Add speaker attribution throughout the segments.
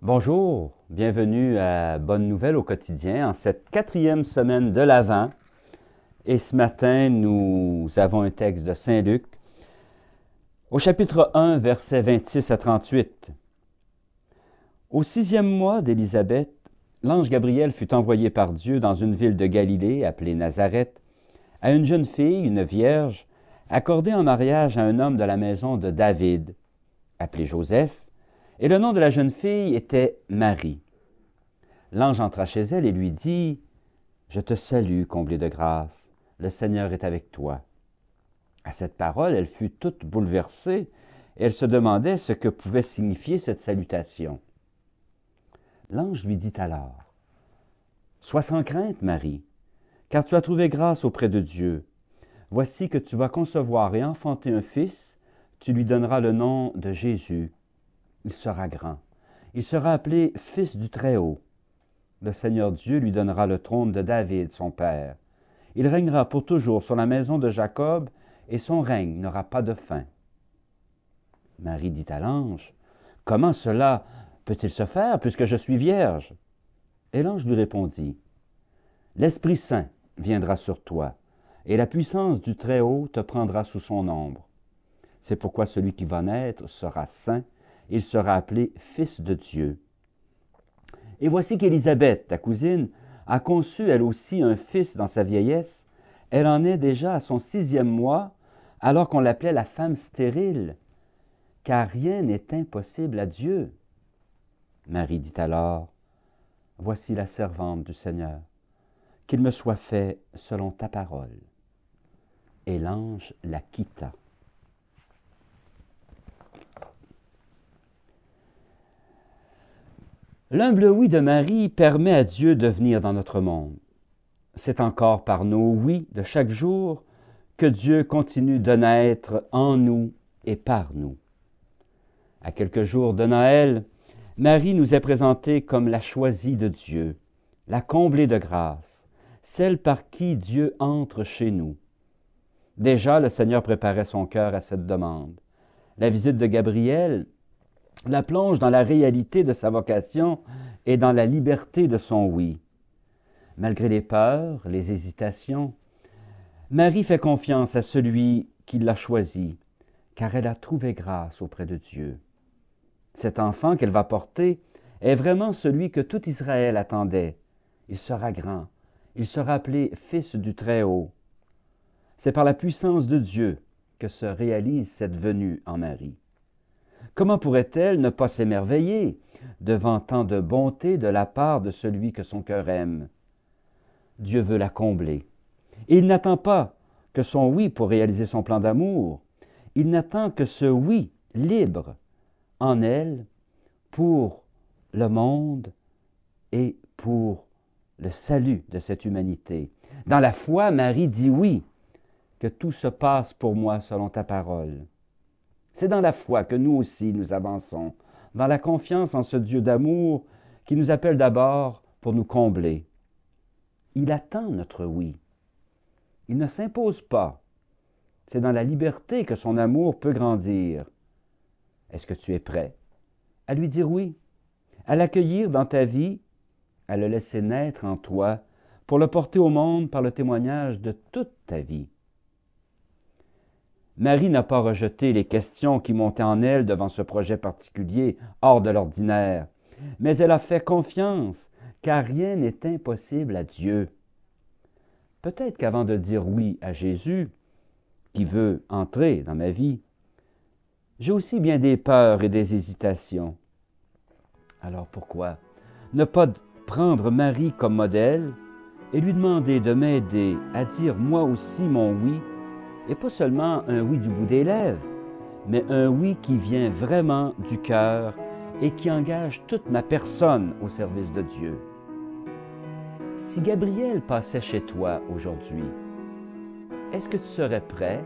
Speaker 1: Bonjour, bienvenue à Bonne Nouvelle au quotidien en cette 4e semaine de l'Avent. Et ce matin, nous avons un texte de Saint Luc au chapitre 1, versets 26 à 38. Au 6e mois d'Élisabeth, l'ange Gabriel fut envoyé par Dieu dans une ville de Galilée appelée Nazareth à une jeune fille, une vierge, accordée en mariage à un homme de la maison de David, appelé Joseph, et le nom de la jeune fille était Marie. L'ange entra chez elle et lui dit, « Je te salue, comblée de grâce, le Seigneur est avec toi. » À cette parole, elle fut toute bouleversée, et elle se demandait ce que pouvait signifier cette salutation. L'ange lui dit alors, « Sois sans crainte, Marie, car tu as trouvé grâce auprès de Dieu. Voici que tu vas concevoir et enfanter un fils, tu lui donneras le nom de Jésus. Il sera grand. Il sera appelé Fils du Très-Haut. Le Seigneur Dieu lui donnera le trône de David, son père. Il régnera pour toujours sur la maison de Jacob, et son règne n'aura pas de fin. » Marie dit à l'ange, « Comment cela peut-il se faire, puisque je suis vierge? » Et l'ange lui répondit, « L'Esprit Saint viendra sur toi, et la puissance du Très-Haut te prendra sous son ombre. C'est pourquoi celui qui va naître sera saint, il sera appelé Fils de Dieu. Et voici qu'Élisabeth, ta cousine, a conçu elle aussi un fils dans sa vieillesse. Elle en est déjà à son 6e mois, alors qu'on l'appelait la femme stérile, car rien n'est impossible à Dieu. » Marie dit alors, « Voici la servante du Seigneur, qu'il me soit fait selon ta parole. » Et l'ange la quitta. L'humble oui de Marie permet à Dieu de venir dans notre monde. C'est encore par nos oui de chaque jour que Dieu continue de naître en nous et par nous. À quelques jours de Noël, Marie nous est présentée comme la choisie de Dieu, la comblée de grâce, celle par qui Dieu entre chez nous. Déjà, le Seigneur préparait son cœur à cette demande. La visite de Gabriel la plonge dans la réalité de sa vocation et dans la liberté de son oui. Malgré les peurs, les hésitations, Marie fait confiance à celui qui l'a choisi, car elle a trouvé grâce auprès de Dieu. Cet enfant qu'elle va porter est vraiment celui que tout Israël attendait. Il sera grand, il sera appelé Fils du Très-Haut. C'est par la puissance de Dieu que se réalise cette venue en Marie. Comment pourrait-elle ne pas s'émerveiller devant tant de bonté de la part de celui que son cœur aime? Dieu veut la combler. Et il n'attend pas que son oui pour réaliser son plan d'amour. Il n'attend que ce oui libre en elle pour le monde et pour le salut de cette humanité. Dans la foi, Marie dit oui, que tout se passe pour moi selon ta parole. C'est dans la foi que nous aussi nous avançons, dans la confiance en ce Dieu d'amour qui nous appelle d'abord pour nous combler. Il attend notre oui. Il ne s'impose pas. C'est dans la liberté que son amour peut grandir. Est-ce que tu es prêt à lui dire oui, à l'accueillir dans ta vie, à le laisser naître en toi, pour le porter au monde par le témoignage de toute ta vie? Marie n'a pas rejeté les questions qui montaient en elle devant ce projet particulier, hors de l'ordinaire, mais elle a fait confiance, car rien n'est impossible à Dieu. Peut-être qu'avant de dire oui à Jésus, qui veut entrer dans ma vie, j'ai aussi bien des peurs et des hésitations. Alors pourquoi ne pas prendre Marie comme modèle et lui demander de m'aider à dire moi aussi mon oui, et pas seulement un oui du bout des lèvres, mais un oui qui vient vraiment du cœur et qui engage toute ma personne au service de Dieu. Si Gabriel passait chez toi aujourd'hui, est-ce que tu serais prête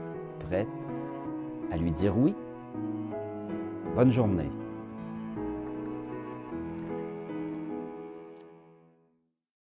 Speaker 1: à lui dire oui? Bonne journée.